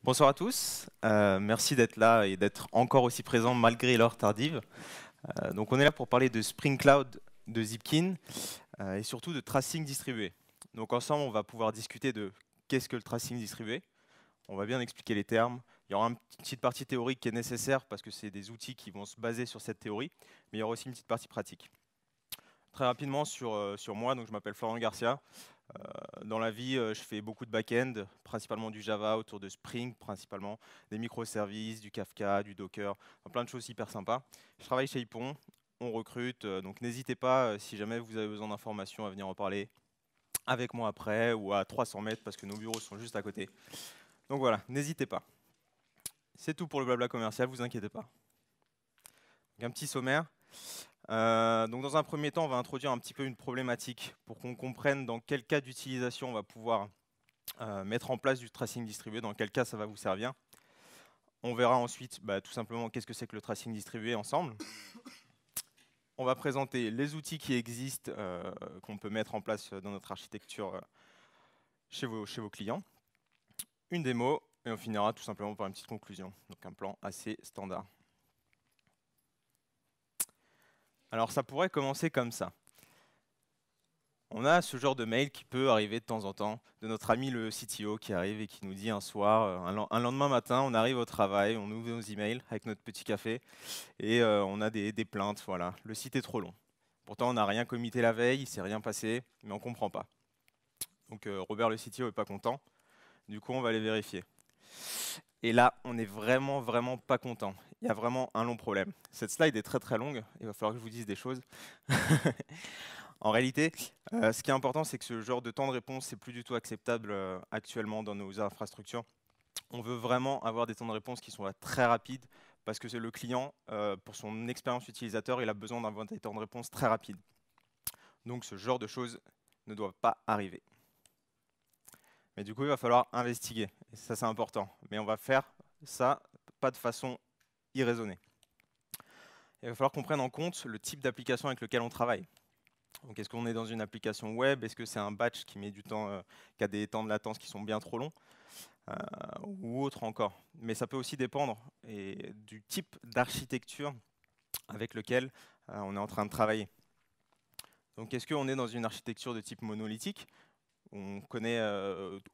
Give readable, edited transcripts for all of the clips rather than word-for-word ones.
Bonsoir à tous, merci d'être là et d'être encore aussi présent malgré l'heure tardive. Donc on est là pour parler de Spring Cloud, de Zipkin et surtout de tracing distribué. Donc ensemble on va pouvoir discuter de qu'est-ce que le tracing distribué, on va bien expliquer les termes, il y aura une petite partie théorique qui est nécessaire parce que c'est des outils qui vont se baser sur cette théorie, mais il y aura aussi une petite partie pratique. Très rapidement sur moi, donc je m'appelle Florent Garcia. Dans la vie, je fais beaucoup de back-end, principalement du Java, autour de Spring principalement, des microservices, du Kafka, du Docker, enfin, plein de choses hyper sympas. Je travaille chez Ypon, on recrute, donc n'hésitez pas, si jamais vous avez besoin d'informations, à venir en parler avec moi après ou à 300 mètres parce que nos bureaux sont juste à côté. Donc voilà, n'hésitez pas. C'est tout pour le blabla commercial, vous inquiétez pas. Donc, un petit sommaire. Donc dans un premier temps, on va introduire un petit peu une problématique pour qu'on comprenne dans quel cas d'utilisation on va pouvoir mettre en place du tracing distribué, dans quel cas ça va vous servir. On verra ensuite tout simplement qu'est-ce que c'est que le tracing distribué ensemble. On va présenter les outils qui existent, qu'on peut mettre en place dans notre architecture chez vos clients. Une démo, et on finira tout simplement par une petite conclusion. Donc un plan assez standard. Alors ça pourrait commencer comme ça. On a ce genre de mail qui peut arriver de temps en temps, de notre ami le CTO qui arrive et qui nous dit un soir, un lendemain matin, on arrive au travail, on ouvre nos emails avec notre petit café et on a des plaintes, voilà, le site est trop long. Pourtant, on n'a rien commité la veille, il ne s'est rien passé, mais on ne comprend pas. Donc Robert le CTO n'est pas content, du coup on va aller vérifier. Et là, on n'est vraiment pas content. Il y a vraiment un long problème. Cette slide est très longue, il va falloir que je vous dise des choses. En réalité, ce qui est important, c'est que ce genre de temps de réponse, n'est plus du tout acceptable actuellement dans nos infrastructures. On veut vraiment avoir des temps de réponse qui sont très rapides parce que c'est le client, pour son expérience utilisateur, il a besoin d'avoir des temps de réponse très rapides. Donc ce genre de choses ne doivent pas arriver. Mais du coup, il va falloir investiguer. Et ça, c'est important. Mais on va faire ça pas de façon irraisonnée. Il va falloir qu'on prenne en compte le type d'application avec lequel on travaille. Donc, est-ce qu'on est dans une application web? Est-ce que c'est un batch qui met du temps, qui a des temps de latence qui sont bien trop longs, ou autre encore? Mais ça peut aussi dépendre du type d'architecture avec lequel on est en train de travailler. Donc, est-ce qu'on est dans une architecture de type monolithique? On connaît,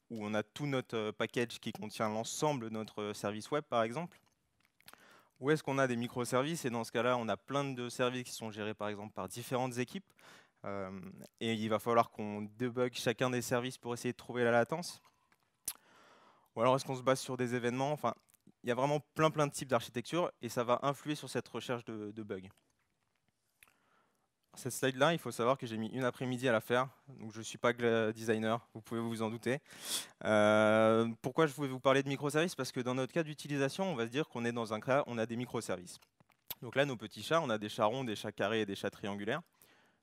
où on a tout notre package qui contient l'ensemble de notre service web, par exemple. Ou est-ce qu'on a des microservices? Et dans ce cas-là, on a plein de services qui sont gérés, par exemple, par différentes équipes. Et il va falloir qu'on debug chacun des services pour essayer de trouver la latence. Ou alors est-ce qu'on se base sur des événements? Enfin, il y a vraiment plein de types d'architecture et ça va influer sur cette recherche de bugs. Cette slide-là, il faut savoir que j'ai mis une après-midi à la faire, donc je ne suis pas designer, vous pouvez vous en douter. Pourquoi je voulais vous parler de microservices? Parce que dans notre cas d'utilisation, on va se dire qu'on est dans un cas, on a des microservices. Donc là, nos petits chats, on a des chats ronds, des chats carrés et des chats triangulaires.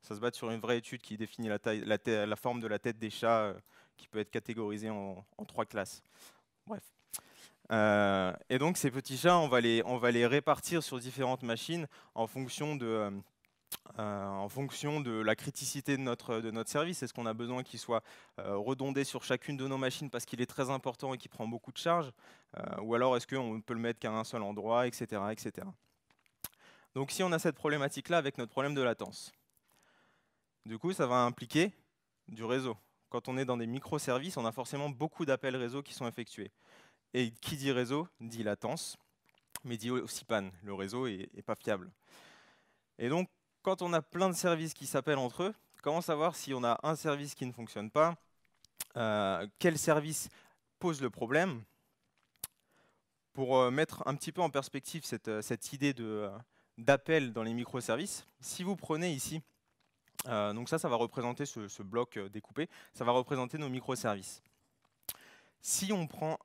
Ça se base sur une vraie étude qui définit la forme de la tête des chats, qui peut être catégorisée en 3 classes. Bref. Et donc ces petits chats, on va les répartir sur différentes machines en fonction de la criticité de notre service. Est-ce qu'on a besoin qu'il soit redondé sur chacune de nos machines parce qu'il est très important et qu'il prend beaucoup de charge, ou alors est-ce qu'on ne peut le mettre qu'à un seul endroit, etc. Donc si on a cette problématique-là avec notre problème de latence, du coup ça va impliquer du réseau. Quand on est dans des microservices, on a forcément beaucoup d'appels réseau qui sont effectués. Et qui dit réseau dit latence, mais dit aussi panne. Le réseau n'est pas fiable. Et donc, quand on a plein de services qui s'appellent entre eux, comment savoir si on a un service qui ne fonctionne pas, quel service pose le problème? Pour mettre un petit peu en perspective cette idée d'appel dans les microservices, si vous prenez ici, donc ça va représenter ce bloc découpé, ça va représenter nos microservices. Si on prend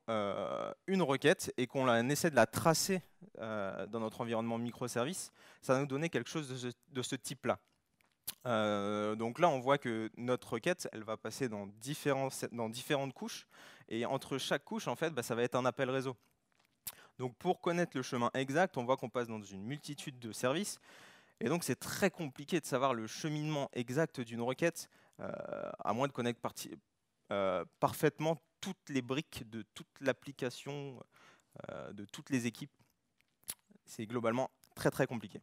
une requête et qu'on essaie de la tracer dans notre environnement microservice, ça va nous donner quelque chose de ce type-là. Donc là, on voit que notre requête, elle va passer dans différentes couches, et entre chaque couche, en fait, ça va être un appel réseau. Donc pour connaître le chemin exact, on voit qu'on passe dans une multitude de services, et donc c'est très compliqué de savoir le cheminement exact d'une requête, à moins de connaître parfaitement toutes les briques de toute l'application, de toutes les équipes. C'est globalement très très compliqué.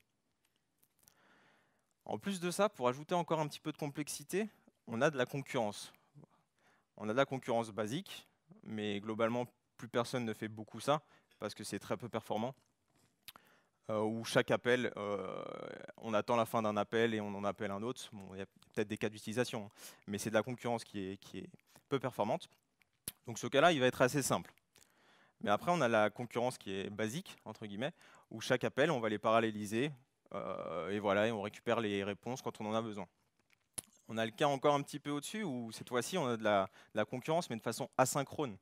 En plus de ça, pour ajouter encore un petit peu de complexité, on a de la concurrence. On a de la concurrence basique, mais globalement, plus personne ne fait beaucoup ça, parce que c'est très peu performant. Où chaque appel, on attend la fin d'un appel et on en appelle un autre. Bon, il y a peut-être des cas d'utilisation, mais c'est de la concurrence qui est peu performante. Donc ce cas-là, il va être assez simple. Mais après, on a la concurrence qui est basique, entre guillemets, où chaque appel, on va les paralléliser, et voilà, et on récupère les réponses quand on en a besoin. On a le cas encore un petit peu au-dessus, où cette fois-ci, on a de la concurrence, mais de façon asynchrone.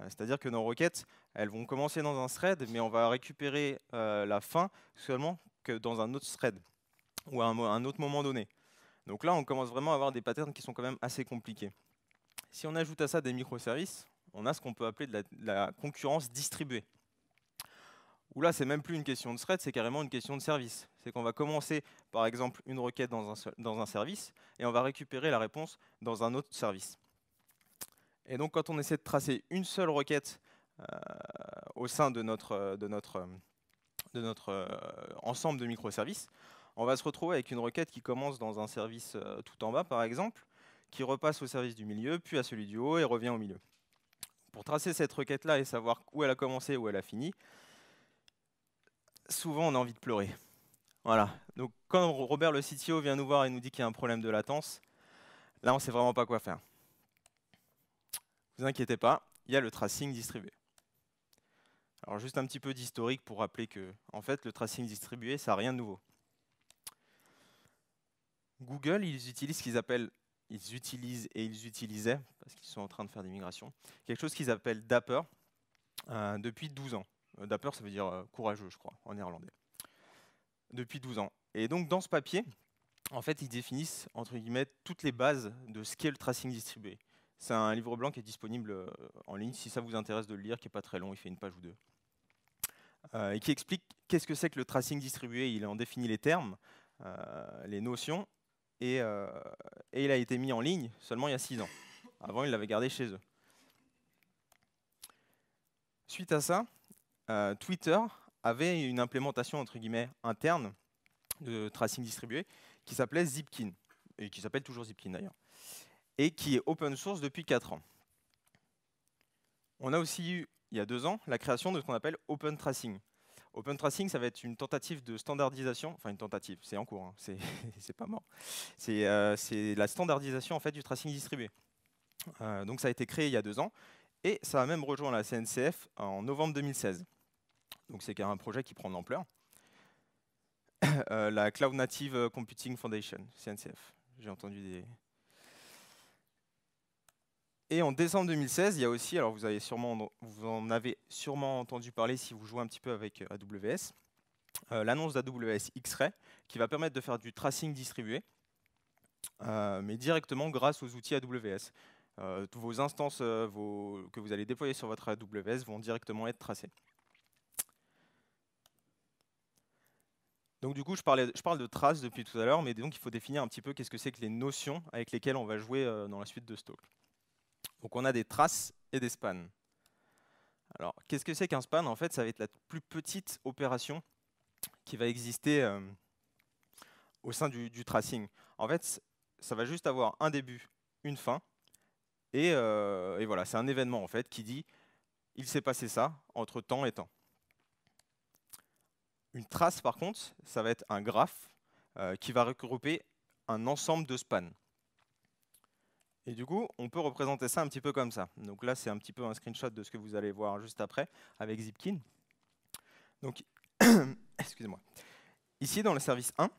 C'est-à-dire que nos requêtes, elles vont commencer dans un thread, mais on va récupérer la fin seulement que dans un autre thread, ou à un autre moment donné. Donc là, on commence vraiment à avoir des patterns qui sont quand même assez compliqués. Si on ajoute à ça des microservices, on a ce qu'on peut appeler de la concurrence distribuée. Où là, c'est même plus une question de thread, c'est carrément une question de service. C'est qu'on va commencer, par exemple, une requête dans un service, et on va récupérer la réponse dans un autre service. Et donc, quand on essaie de tracer une seule requête au sein de notre ensemble de microservices, on va se retrouver avec une requête qui commence dans un service tout en bas, par exemple, qui repasse au service du milieu, puis à celui du haut, et revient au milieu. Pour tracer cette requête-là et savoir où elle a commencé, où elle a fini, souvent on a envie de pleurer. Voilà. Donc quand Robert le CTO vient nous voir et nous dit qu'il y a un problème de latence, là on ne sait vraiment pas quoi faire. Ne vous inquiétez pas, il y a le tracing distribué. Alors juste un petit peu d'historique pour rappeler que en fait le tracing distribué, ça n'a rien de nouveau. Google, ils utilisent ce qu'ils appellent, ils utilisaient, parce qu'ils sont en train de faire des migrations, quelque chose qu'ils appellent Dapper depuis 12 ans. Dapper, ça veut dire courageux, je crois, en néerlandais. Depuis 12 ans. Et donc dans ce papier, en fait, ils définissent, entre guillemets, toutes les bases de ce qu'est le tracing distribué. C'est un livre blanc qui est disponible en ligne, si ça vous intéresse de le lire, qui n'est pas très long, il fait une page ou deux. Et qui explique qu'est-ce que c'est que le tracing distribué. Il en définit les termes, les notions, et il a été mis en ligne seulement il y a 6 ans. Avant, ils l'avaient gardé chez eux. Suite à ça, Twitter avait une implémentation entre guillemets interne de tracing distribué qui s'appelait Zipkin, et qui s'appelle toujours Zipkin d'ailleurs, et qui est open source depuis 4 ans. On a aussi eu, il y a 2 ans, la création de ce qu'on appelle Open Tracing. Open Tracing, ça va être une tentative de standardisation, enfin une tentative, c'est en cours, hein, c'est pas mort. C'est la standardisation en fait, du tracing distribué. Donc ça a été créé il y a 2 ans, et ça a même rejoint la CNCF en novembre 2016. Donc c'est un projet qui prend de l'ampleur. La Cloud Native Computing Foundation, CNCF. J'ai entendu des... Et en décembre 2016, il y a aussi, alors vous en avez sûrement entendu parler si vous jouez un petit peu avec AWS, l'annonce d'AWS X-Ray, qui va permettre de faire du tracing distribué, mais directement grâce aux outils AWS. Vos instances que vous allez déployer sur votre AWS vont directement être tracées. Donc du coup, je parle de traces depuis tout à l'heure, mais donc il faut définir un petit peu qu'est-ce que c'est que les notions avec lesquelles on va jouer dans la suite de ce talk. Donc on a des traces et des spans. Alors, qu'est-ce que c'est qu'un span? En fait, ça va être la plus petite opération qui va exister au sein du tracing. En fait, ça va juste avoir un début, une fin, et voilà, c'est un événement en fait qui dit il s'est passé ça entre temps et temps. Une trace, par contre, ça va être un graphe qui va regrouper un ensemble de spans. Et du coup, on peut représenter ça un petit peu comme ça. Donc là, c'est un petit peu un screenshot de ce que vous allez voir juste après avec Zipkin. Donc, excusez-moi. Ici, dans le service 1,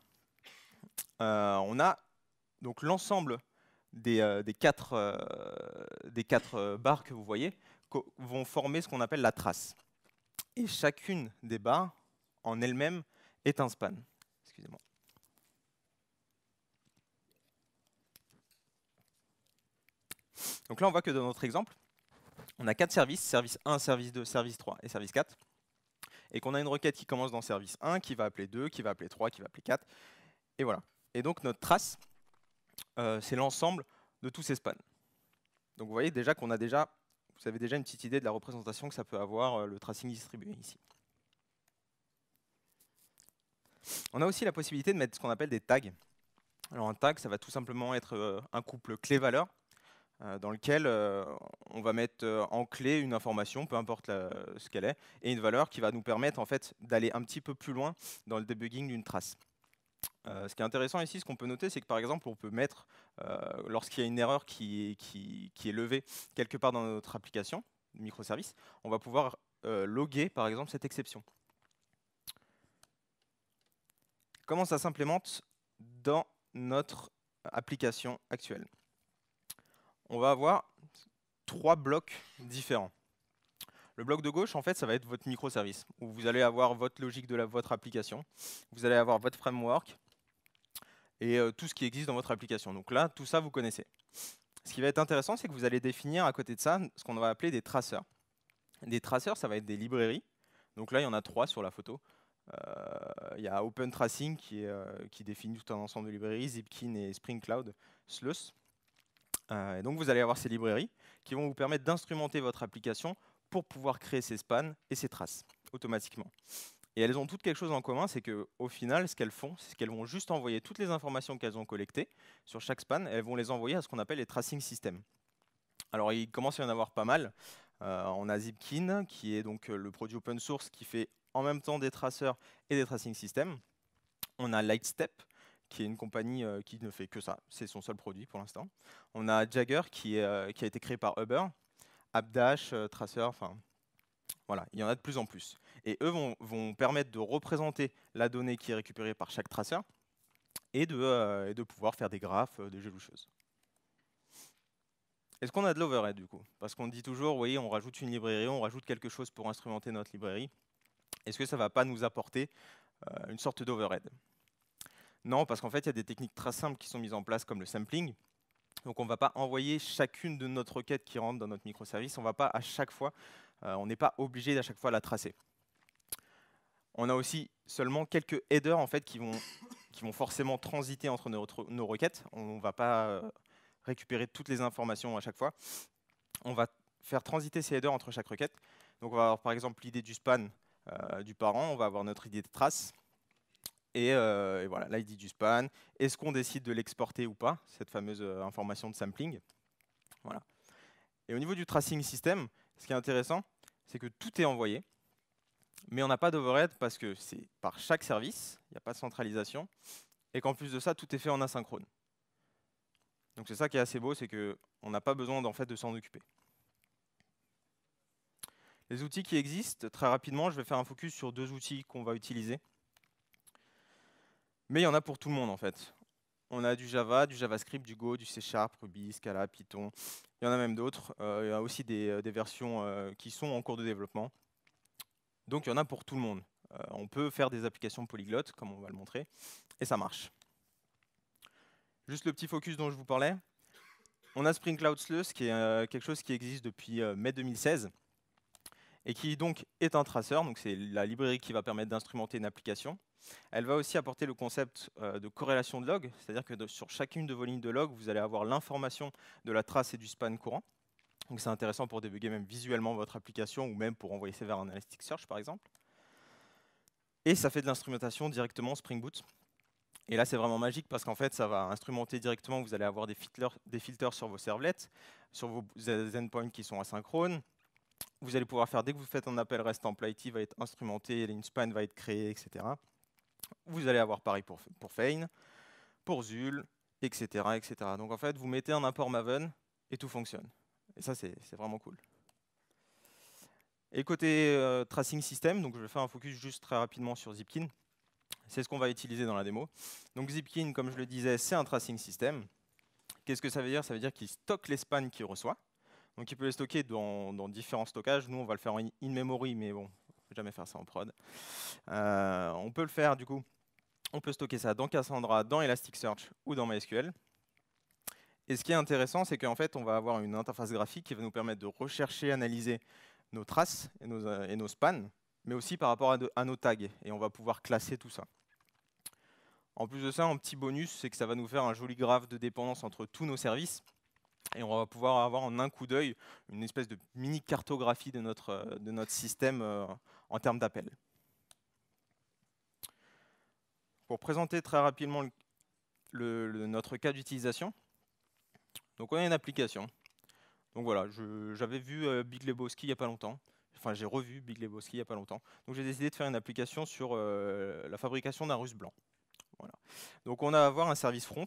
on a donc l'ensemble des 4 barres que vous voyez vont former ce qu'on appelle la trace. Et chacune des barres, en elle-même, est un span. Excusez-moi. Donc là, on voit que dans notre exemple, on a 4 services, service 1, service 2, service 3 et service 4. Et qu'on a une requête qui commence dans service 1, qui va appeler 2, qui va appeler 3, qui va appeler 4. Et voilà. Et donc notre trace, c'est l'ensemble de tous ces spans. Donc vous voyez déjà vous avez déjà une petite idée de la représentation que ça peut avoir le tracing distribué ici. On a aussi la possibilité de mettre ce qu'on appelle des tags. Alors un tag, ça va tout simplement être un couple clé-valeur dans lequel on va mettre en clé une information, peu importe ce qu'elle est, et une valeur qui va nous permettre en fait d'aller un petit peu plus loin dans le debugging d'une trace. Ce qui est intéressant ici, ce qu'on peut noter, c'est que par exemple, on peut mettre, lorsqu'il y a une erreur qui est levée quelque part dans notre application, microservice, on va pouvoir loguer par exemple cette exception. Comment ça s'implémente dans notre application actuelle? On va avoir 3 blocs différents. Le bloc de gauche, en fait, ça va être votre microservice, où vous allez avoir votre logique de votre application, vous allez avoir votre framework et tout ce qui existe dans votre application. Donc là, tout ça, vous connaissez. Ce qui va être intéressant, c'est que vous allez définir à côté de ça ce qu'on va appeler des traceurs. Des traceurs, ça va être des librairies. Donc là, il y en a 3 sur la photo. Il y a Open Tracing qui définit tout un ensemble de librairies, Zipkin et Spring Cloud Sluice. Et donc vous allez avoir ces librairies qui vont vous permettre d'instrumenter votre application pour pouvoir créer ces spans et ces traces automatiquement. Et elles ont toutes quelque chose en commun, c'est qu'au final, ce qu'elles font, c'est qu'elles vont juste envoyer toutes les informations qu'elles ont collectées sur chaque span, elles vont les envoyer à ce qu'on appelle les tracing systems. Alors il commence à y en avoir pas mal. On a Zipkin, qui est donc le produit open source qui fait en même temps des traceurs et des tracing systems. On a Lightstep, qui est une compagnie qui ne fait que ça, c'est son seul produit pour l'instant. On a Jagger, qui a été créé par Uber, AppDash, Tracer, enfin voilà, il y en a de plus en plus. Et eux vont permettre de représenter la donnée qui est récupérée par chaque traceur et de pouvoir faire des graphes, des jolies choses. Est-ce qu'on a de l'overhead du coup? Parce qu'on dit toujours, oui, on rajoute une librairie, on rajoute quelque chose pour instrumenter notre librairie. Est-ce que ça ne va pas nous apporter une sorte d'overhead? Non, parce qu'en fait, il y a des techniques très simples qui sont mises en place comme le sampling. Donc on ne va pas envoyer chacune de notre requête qui rentre dans notre microservice, on va pas à chaque fois, on n'est pas obligé à chaque fois la tracer. On a aussi seulement quelques headers en fait, qui vont forcément transiter entre nos requêtes. On ne va pas récupérer toutes les informations à chaque fois. On va faire transiter ces headers entre chaque requête. Donc on va avoir par exemple l'idée du span du parent, on va avoir notre idée de trace. Et voilà, l'ID du span. Est-ce qu'on décide de l'exporter ou pas, cette fameuse information de sampling? Voilà. Et au niveau du tracing system, ce qui est intéressant, c'est que tout est envoyé, mais on n'a pas d'overhead parce que c'est par chaque service, il n'y a pas de centralisation, et qu'en plus de ça, tout est fait en asynchrone. Donc c'est ça qui est assez beau, c'est qu'on n'a pas besoin en fait, de s'en occuper. Les outils qui existent, très rapidement, je vais faire un focus sur 2 outils qu'on va utiliser. Mais il y en a pour tout le monde en fait. On a du Java, du JavaScript, du Go, du C#, Ruby, Scala, Python. Il y en a même d'autres. Il y a aussi des versions qui sont en cours de développement. Donc il y en a pour tout le monde. On peut faire des applications polyglottes, comme on va le montrer, et ça marche. Juste le petit focus dont je vous parlais. On a Spring Cloud Sluice, qui est quelque chose qui existe depuis mai 2016, et qui donc est un traceur. Donc c'est la librairie qui va permettre d'instrumenter une application. Elle va aussi apporter le concept de corrélation de log, c'est-à-dire que sur chacune de vos lignes de log, vous allez avoir l'information de la trace et du span courant. Donc c'est intéressant pour débugger même visuellement votre application ou même pour envoyer ça vers un Elasticsearch par exemple. Et ça fait de l'instrumentation directement Spring Boot. Et là c'est vraiment magique parce qu'en fait ça va instrumenter directement, vous allez avoir des filters sur vos servlets, sur vos endpoints qui sont asynchrones. Vous allez pouvoir faire, dès que vous faites un appel REST template, il va être instrumenté, une span va être créée, etc. Vous allez avoir pareil pour Feign, pour Zul, etc., etc. Donc en fait, vous mettez un import Maven et tout fonctionne. Et ça, c'est vraiment cool. Et côté tracing system, donc je vais faire un focus juste très rapidement sur Zipkin. C'est ce qu'on va utiliser dans la démo. Donc Zipkin, comme je le disais, c'est un tracing system. Qu'est-ce que ça veut dire? Ça veut dire qu'il stocke les spans qu'il reçoit. Donc il peut les stocker dans différents stockages. Nous, on va le faire en in-memory, mais bon, on ne peut jamais faire ça en prod. On peut le faire, du coup, on peut stocker ça dans Cassandra, dans Elasticsearch ou dans MySQL. Et ce qui est intéressant, c'est qu'en fait, on va avoir une interface graphique qui va nous permettre de rechercher, analyser nos traces et nos spans, mais aussi par rapport à nos tags. Et on va pouvoir classer tout ça. En plus de ça, un petit bonus, c'est que ça va nous faire un joli graphe de dépendance entre tous nos services. Et on va pouvoir avoir en un coup d'œil une espèce de mini cartographie de notre système en termes d'appels. Pour présenter très rapidement notre cas d'utilisation, donc on a une application. Donc voilà, j'avais vu Big Lebowski il n'y a pas longtemps. Enfin, j'ai revu Big Lebowski il n'y a pas longtemps. Donc j'ai décidé de faire une application sur la fabrication d'un russe blanc. Voilà. Donc on va avoir un service front,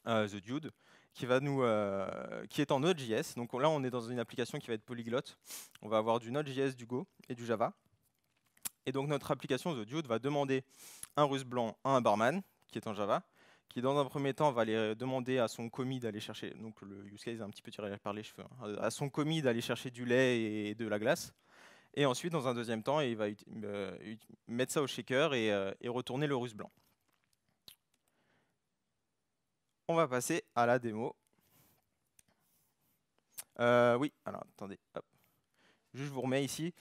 The Dude, qui est en Node.js. Donc là, on est dans une application qui va être polyglotte. On va avoir du Node.js, du Go et du Java. Et donc notre application The Dude va demander un russe blanc à un barman, qui est en Java, qui dans un premier temps va aller demander à son commis d'aller chercher, donc le use case est un petit peu tiré par les cheveux, hein, à son commis d'aller chercher du lait et de la glace. Et ensuite, dans un deuxième temps, il va mettre ça au shaker et retourner le russe blanc. On va passer à la démo. Oui, alors attendez, hop. Juste, je vous remets ici.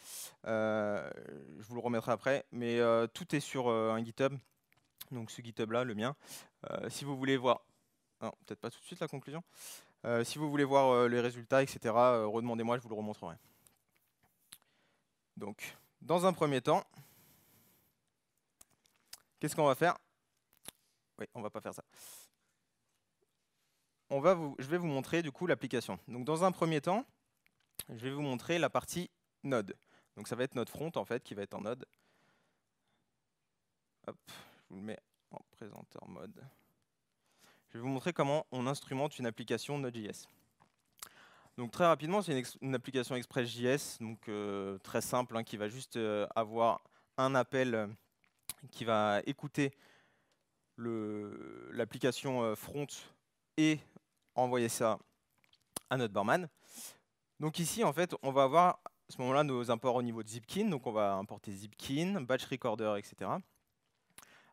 Je vous le remettrai après, mais tout est sur un GitHub. Donc ce GitHub-là, le mien. Si vous voulez voir, non, peut-être pas tout de suite la conclusion. Si vous voulez voir les résultats, etc., redemandez-moi, je vous le remontrerai. Donc, dans un premier temps, qu'est-ce qu'on va faire? Oui, on va pas faire ça. Je vais vous montrer du coup l'application. Donc, dans un premier temps, je vais vous montrer la partie Node. Donc, ça va être notre front en fait qui va être en Node. Hop, je vous le mets en présenteur mode. Je vais vous montrer comment on instrumente une application Node.js. Donc très rapidement, c'est une application Express.js, donc très simple, hein, qui va juste avoir un appel qui va écouter l'application front et envoyer ça à notre barman. Donc ici, en fait, on va avoir à ce moment-là nos imports au niveau de Zipkin, donc on va importer Zipkin, batch recorder, etc.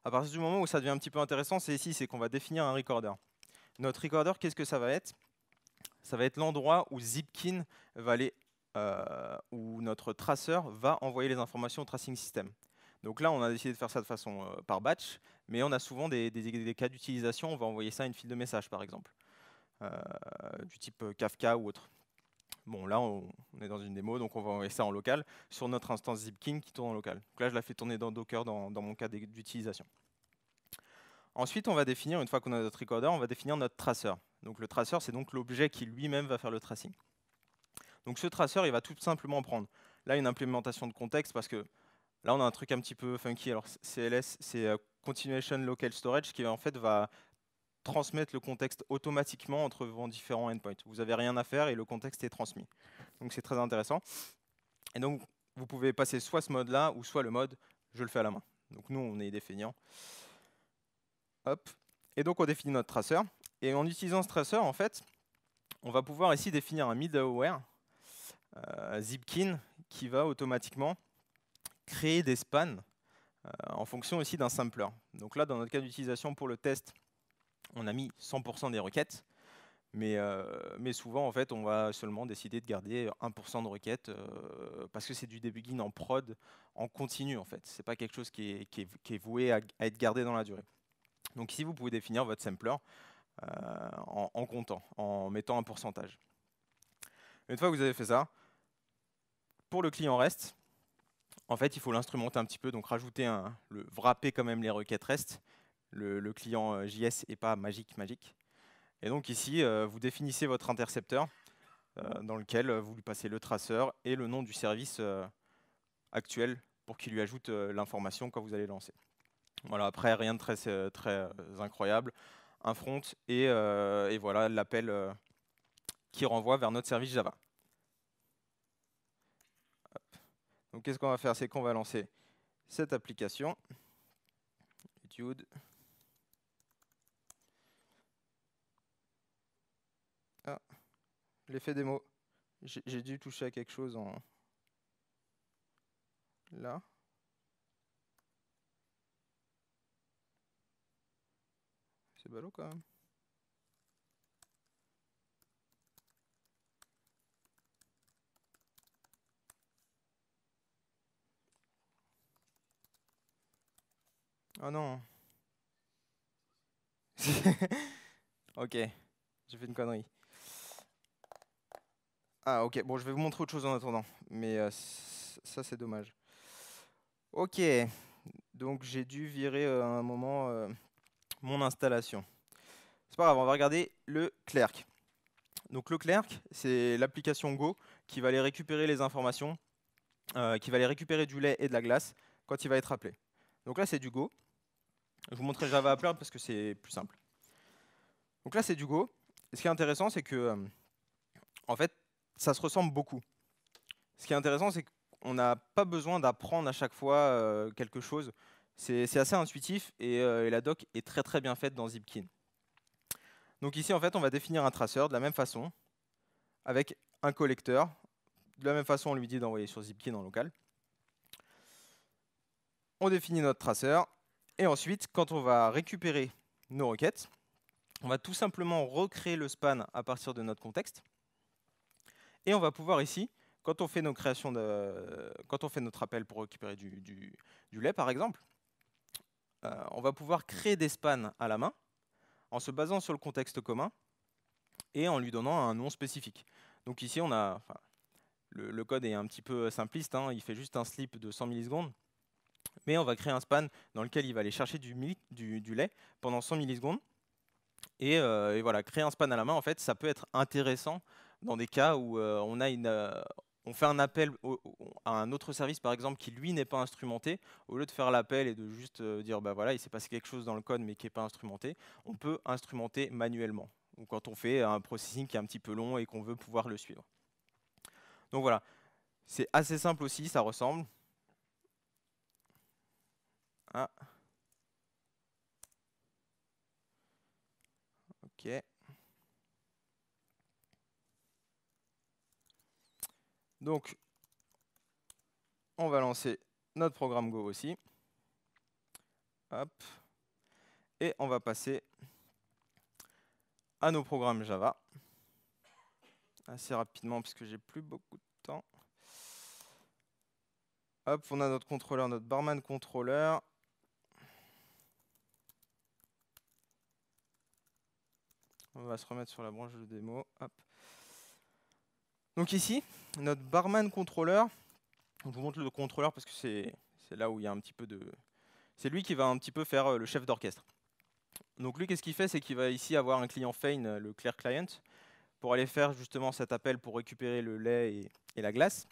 À partir du moment où ça devient un petit peu intéressant, c'est ici, c'est qu'on va définir un recorder. Notre recorder, qu'est-ce que ça va être? Ça va être l'endroit où Zipkin va aller, où notre traceur va envoyer les informations au tracing system. Donc là, on a décidé de faire ça de façon par batch, mais on a souvent des cas d'utilisation, on va envoyer ça à une file de message, par exemple, du type Kafka ou autre. Bon, là, on est dans une démo, donc on va envoyer ça en local sur notre instance Zipkin qui tourne en local. Donc là, je la fais tourner dans Docker dans mon cas d'utilisation. Ensuite, on va définir, une fois qu'on a notre recorder, on va définir notre traceur. Donc le traceur, c'est donc l'objet qui lui-même va faire le tracing. Donc ce traceur, il va tout simplement prendre là une implémentation de contexte parce que là, on a un truc un petit peu funky. Alors CLS, c'est Continuation Local Storage qui en fait va transmettre le contexte automatiquement entre vos différents endpoints. Vous n'avez rien à faire et le contexte est transmis. Donc c'est très intéressant. Et donc vous pouvez passer soit ce mode-là ou soit le mode je le fais à la main. Donc nous, on est des feignants. Hop. Et donc on définit notre traceur. Et en utilisant ce traceur, en fait, on va pouvoir ici définir un middleware Zipkin qui va automatiquement créer des spans en fonction aussi d'un sampler. Donc là, dans notre cas d'utilisation pour le test, on a mis 100% des requêtes, mais souvent, en fait, on va seulement décider de garder 1% de requêtes parce que c'est du debugging en prod, en continu, en fait. Ce n'est pas quelque chose qui est voué à être gardé dans la durée. Donc ici, vous pouvez définir votre sampler en comptant, en mettant un pourcentage. Une fois que vous avez fait ça, pour le client REST, en fait, il faut l'instrumenter un petit peu, donc rajouter wrapper quand même les requêtes REST. Le client JS n'est pas magique. Et donc ici, vous définissez votre intercepteur dans lequel vous lui passez le traceur et le nom du service actuel pour qu'il lui ajoute l'information quand vous allez lancer. Voilà, après, rien de très incroyable. Un front et voilà l'appel qui renvoie vers notre service Java. Donc qu'est-ce qu'on va faire? C'est qu'on va lancer cette application. Dude. Ah, l'effet démo. J'ai dû toucher à quelque chose en... Là. C'est ballot quand même. Oh non. Ok, j'ai fait une connerie. Ah ok, bon je vais vous montrer autre chose en attendant, mais ça c'est dommage. Ok, donc j'ai dû virer à un moment mon installation. C'est pas grave, on va regarder le Clerk. Donc le Clerk, c'est l'application Go qui va aller récupérer les informations, qui va aller récupérer du lait et de la glace quand il va être appelé. Donc là c'est du Go. Je vous montrerai Java Appler parce que c'est plus simple. Donc là c'est du Go. Et ce qui est intéressant, c'est que en fait, ça se ressemble beaucoup. Ce qui est intéressant, c'est qu'on n'a pas besoin d'apprendre à chaque fois quelque chose. C'est assez intuitif et la doc est très très bien faite dans Zipkin. Donc ici, en fait, on va définir un traceur de la même façon, avec un collecteur. De la même façon, on lui dit d'envoyer sur Zipkin en local. On définit notre traceur. Et ensuite, quand on va récupérer nos requêtes, on va tout simplement recréer le span à partir de notre contexte. Et on va pouvoir ici, quand on fait nos créations quand on fait notre appel pour récupérer du lait, par exemple, on va pouvoir créer des spans à la main en se basant sur le contexte commun et en lui donnant un nom spécifique. Donc ici, on a, le code est un petit peu simpliste, hein, il fait juste un slip de 100 millisecondes, mais on va créer un span dans lequel il va aller chercher du lait pendant 100 millisecondes. Et voilà, créer un span à la main, en fait, ça peut être intéressant dans des cas où on fait un appel à un autre service, par exemple, qui lui n'est pas instrumenté. Au lieu de faire l'appel et de juste dire, bah voilà, il s'est passé quelque chose dans le code mais qui n'est pas instrumenté, on peut instrumenter manuellement. Ou quand on fait un processing qui est un petit peu long et qu'on veut pouvoir le suivre. Donc voilà, c'est assez simple aussi, ça ressemble. Ah. Ok. Donc, on va lancer notre programme Go aussi. Hop. Et on va passer à nos programmes Java. Assez rapidement, puisque j'ai plus beaucoup de temps. Hop, on a notre contrôleur, notre barman contrôleur. On va se remettre sur la branche de démo. Hop. Donc ici, notre barman contrôleur. Je vous montre le contrôleur parce que c'est là où il y a un petit peu de... C'est lui qui va un petit peu faire le chef d'orchestre. Donc lui, qu'est-ce qu'il fait? C'est qu'il va ici avoir un client Fein, le Clear Client, pour aller faire justement cet appel pour récupérer le lait et la glace.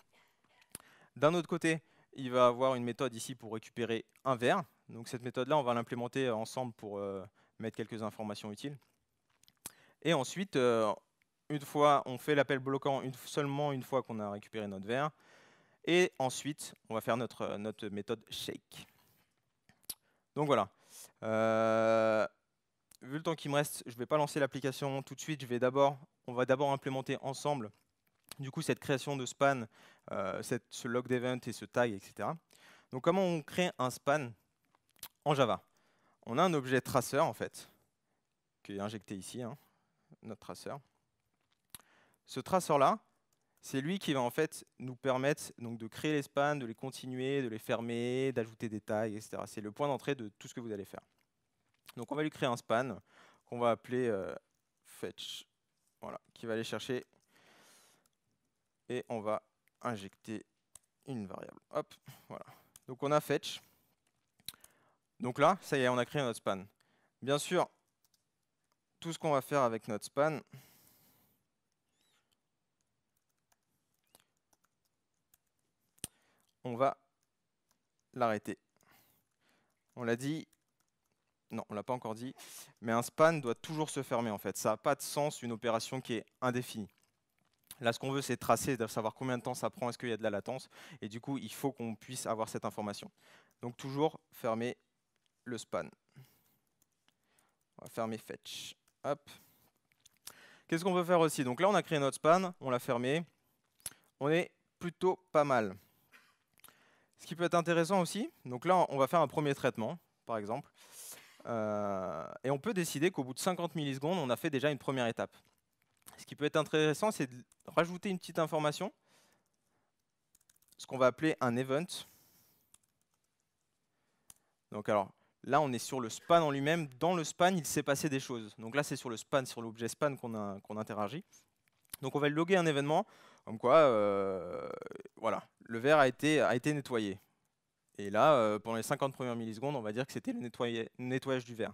D'un autre côté, il va avoir une méthode ici pour récupérer un verre. Donc cette méthode-là, on va l'implémenter ensemble pour mettre quelques informations utiles. Et ensuite, une fois, on fait l'appel bloquant seulement une fois qu'on a récupéré notre verre. Et ensuite, on va faire notre méthode shake. Donc voilà. Vu le temps qui me reste, je ne vais pas lancer l'application tout de suite. On va d'abord implémenter ensemble du coup cette création de span, ce log d'event et ce tag, etc. Donc comment on crée un span en Java? On a un objet traceur en fait, qui est injecté ici, hein, notre traceur. Ce traceur-là, c'est lui qui va en fait nous permettre donc, de créer les spans, de les continuer, de les fermer, d'ajouter des tags, etc. C'est le point d'entrée de tout ce que vous allez faire. Donc on va lui créer un span qu'on va appeler fetch, voilà, qui va aller chercher et on va injecter une variable. Hop, voilà. Donc on a fetch. Donc là, ça y est, on a créé notre span. Bien sûr, tout ce qu'on va faire avec notre span, on va l'arrêter. On l'a dit, non, on l'a pas encore dit, mais un span doit toujours se fermer en fait. Ça n'a pas de sens une opération qui est indéfinie. Là, ce qu'on veut, c'est tracer, de savoir combien de temps ça prend, est-ce qu'il y a de la latence, et du coup, il faut qu'on puisse avoir cette information. Donc toujours fermer le span. On va fermer fetch. Hop. Qu'est-ce qu'on veut faire aussi? Donc là, on a créé notre span, on l'a fermé. On est plutôt pas mal. Ce qui peut être intéressant aussi, donc là, on va faire un premier traitement, par exemple. Et on peut décider qu'au bout de 50 millisecondes, on a fait déjà une première étape. Ce qui peut être intéressant, c'est de rajouter une petite information, ce qu'on va appeler un event. Donc alors, là, on est sur le span en lui-même. Dans le span, il s'est passé des choses. Donc là, c'est sur le span, sur l'objet span qu'on interagit. Donc on va loguer un événement Comme quoi, voilà, le verre a été nettoyé. Et là, pendant les 50 premières millisecondes, on va dire que c'était le nettoyage du verre.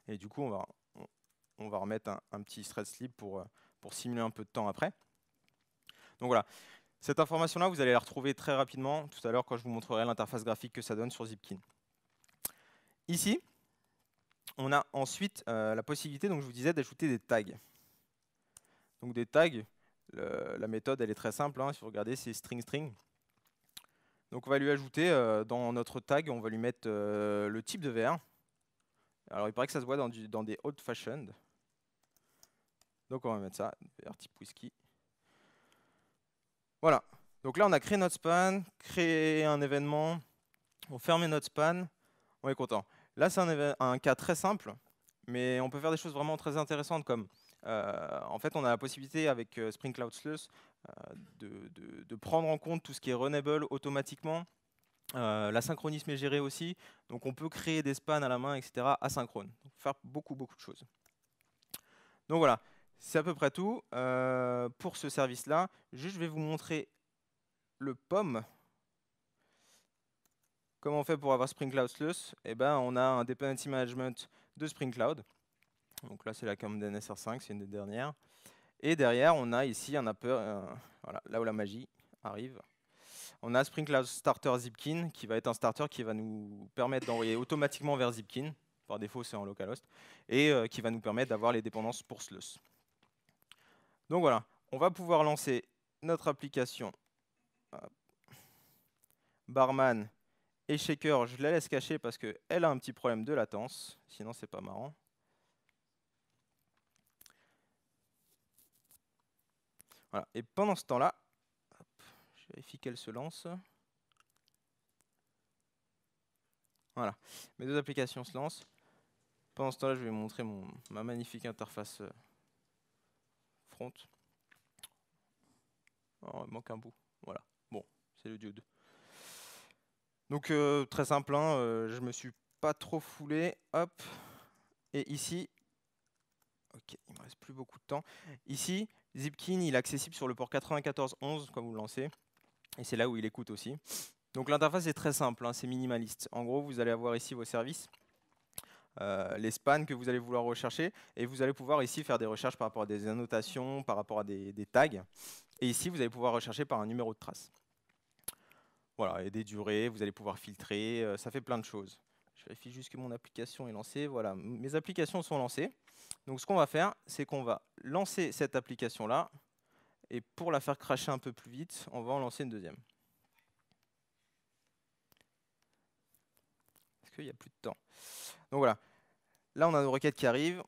Et du coup, on va remettre un petit thread sleep pour simuler un peu de temps après. Donc voilà, cette information-là, vous allez la retrouver très rapidement tout à l'heure quand je vous montrerai l'interface graphique que ça donne sur Zipkin. Ici, on a ensuite la possibilité, donc je vous disais, d'ajouter des tags. Donc des tags, la méthode, elle est très simple. Hein, si vous regardez, c'est string. Donc on va lui ajouter, dans notre tag, on va lui mettre le type de verre. Alors il paraît que ça se voit dans des old fashioned. Donc on va mettre ça, verre type whisky. Voilà. Donc là, on a créé notre span, créé un événement, on ferme notre span, on est content. Là, c'est un cas très simple, mais on peut faire des choses vraiment très intéressantes comme, en fait, on a la possibilité avec Spring Cloud Sluice de prendre en compte tout ce qui est runnable automatiquement. L'asynchronisme est géré aussi, donc on peut créer des spans à la main, etc., asynchrone. Donc, faire beaucoup de choses. Donc voilà, c'est à peu près tout pour ce service-là. Juste, je vais vous montrer le POM. Comment on fait pour avoir Spring Cloud Sluice? Eh ben, on a un dependency management de Spring Cloud. Donc là, c'est la commande NSR5, c'est une des dernières. Et derrière, on a ici voilà, là où la magie arrive. On a Spring Cloud Starter Zipkin, qui va être un starter qui va nous permettre d'envoyer automatiquement vers Zipkin. Par défaut, c'est en localhost. Et qui va nous permettre d'avoir les dépendances pour Sluice. Donc voilà, on va pouvoir lancer notre application. Hop. Barman et Shaker, je la laisse cacher parce qu'elle a un petit problème de latence. Sinon, c'est pas marrant. Voilà. Et pendant ce temps-là, je vérifie qu'elle se lance. Voilà, mes deux applications se lancent. Pendant ce temps-là, je vais vous montrer ma magnifique interface front. Oh, il manque un bout. Voilà, bon, c'est le diode. Donc très simple, hein, je me suis pas trop foulé. Hop, et ici, ok, il me reste plus beaucoup de temps. Ici, Zipkin, il est accessible sur le port 94.11 quand vous le lancez. Et c'est là où il écoute aussi. Donc l'interface est très simple, hein, c'est minimaliste. En gros, vous allez avoir ici vos services, les spans que vous allez vouloir rechercher, et vous allez pouvoir ici faire des recherches par rapport à des annotations, par rapport à des tags. Et ici, vous allez pouvoir rechercher par un numéro de trace. Voilà, et des durées, vous allez pouvoir filtrer, ça fait plein de choses. Je vérifie juste que mon application est lancée. Voilà, mes applications sont lancées. Donc ce qu'on va faire, c'est qu'on va lancer cette application-là, et pour la faire crasher un peu plus vite, on va en lancer une deuxième. Parce qu'il n'y a plus de temps. Donc voilà, là on a nos requêtes qui arrivent,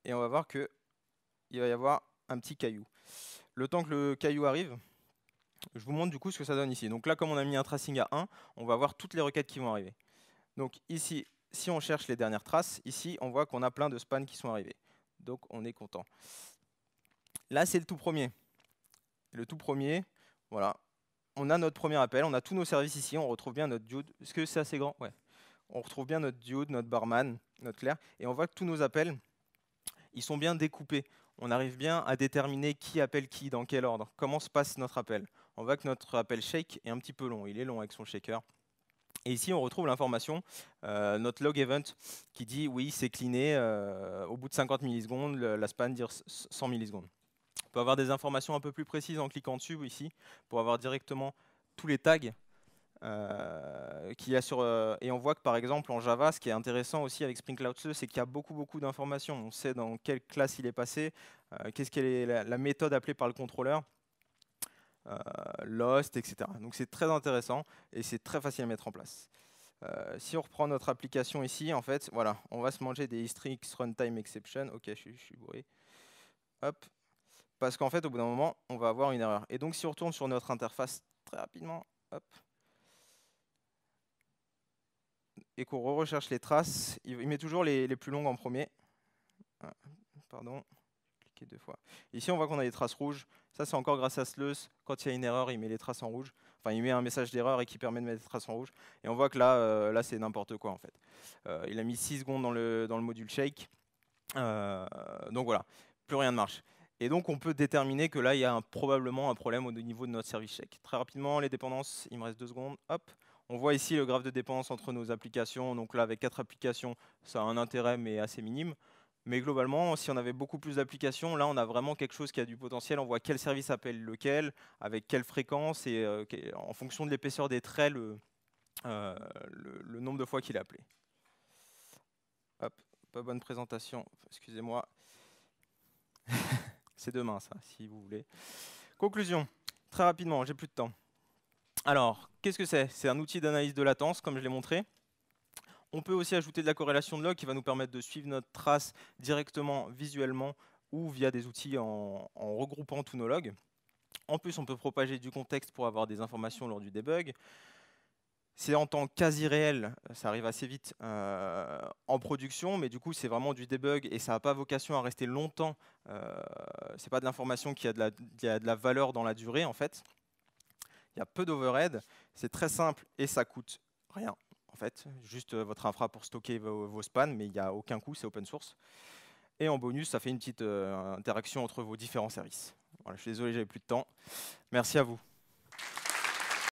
et on va voir qu'il va y avoir un petit caillou. Le temps que le caillou arrive, je vous montre du coup ce que ça donne ici. Donc là, comme on a mis un tracing à 1, on va voir toutes les requêtes qui vont arriver. Donc ici, si on cherche les dernières traces, ici on voit qu'on a plein de spans qui sont arrivés. Donc on est content. Là, c'est le tout premier. Le tout premier, voilà. On a notre premier appel, on a tous nos services ici, on retrouve bien notre diode. Est-ce que c'est assez grand? Ouais. On retrouve bien notre diode, notre barman, notre clair, et on voit que tous nos appels, ils sont bien découpés. On arrive bien à déterminer qui appelle qui, dans quel ordre, comment se passe notre appel. On voit que notre appel shake est un petit peu long, il est long avec son shaker. Et ici, on retrouve l'information, notre log event, qui dit oui, c'est cleané, au bout de 50 millisecondes, la span dire 100 millisecondes. On peut avoir des informations un peu plus précises en cliquant dessus ici, pour avoir directement tous les tags qu'il y a sur. Et on voit que par exemple en Java, ce qui est intéressant aussi avec Spring Cloud Sluice, c'est qu'il y a beaucoup d'informations. On sait dans quelle classe il est passé, qu'est-ce qu'elle est la méthode appelée par le contrôleur. Lost, etc. Donc c'est très intéressant et c'est très facile à mettre en place. Si on reprend notre application ici, en fait, voilà, on va se manger des Hystrix runtime exception. Ok, je suis bourré. Hop, parce qu'en fait, au bout d'un moment, on va avoir une erreur. Et donc, si on retourne sur notre interface très rapidement, hop, et qu'on recherche les traces, il met toujours les plus longues en premier. Ah, pardon. Cliquez 2 fois. Ici, on voit qu'on a des traces rouges. Ça, c'est encore grâce à Sluice. Quand il y a une erreur, il met les traces en rouge. Enfin, il met un message d'erreur et qui permet de mettre les traces en rouge. Et on voit que là, là c'est n'importe quoi, en fait. Il a mis 6 secondes dans le module shake. Donc voilà, plus rien ne marche. Et donc on peut déterminer que là, il y a probablement un problème au niveau de notre service check. Très rapidement, les dépendances, il me reste 2 secondes, hop. On voit ici le graphe de dépendance entre nos applications. Donc là, avec 4 applications, ça a un intérêt, mais assez minime. Mais globalement, si on avait beaucoup plus d'applications, là, on a vraiment quelque chose qui a du potentiel. On voit quel service appelle lequel, avec quelle fréquence, et en fonction de l'épaisseur des traits, le nombre de fois qu'il est appelé. Hop, pas bonne présentation, excusez-moi. C'est demain, ça, si vous voulez. Conclusion, très rapidement, j'ai plus de temps. Alors, qu'est-ce que c'est? C'est un outil d'analyse de latence, comme je l'ai montré. On peut aussi ajouter de la corrélation de log qui va nous permettre de suivre notre trace directement visuellement ou via des outils en regroupant tous nos logs. En plus, on peut propager du contexte pour avoir des informations lors du debug. C'est en temps quasi réel, ça arrive assez vite en production, mais du coup c'est vraiment du debug et ça n'a pas vocation à rester longtemps. C'est pas de l'information qui a de la valeur dans la durée en fait. Il y a peu d'overhead, c'est très simple et ça coûte rien en fait. Juste votre infra pour stocker vos spans, mais il n'y a aucun coût, c'est open source. Et en bonus, ça fait une petite interaction entre vos différents services. Voilà, je suis désolé, j'avais plus de temps. Merci à vous.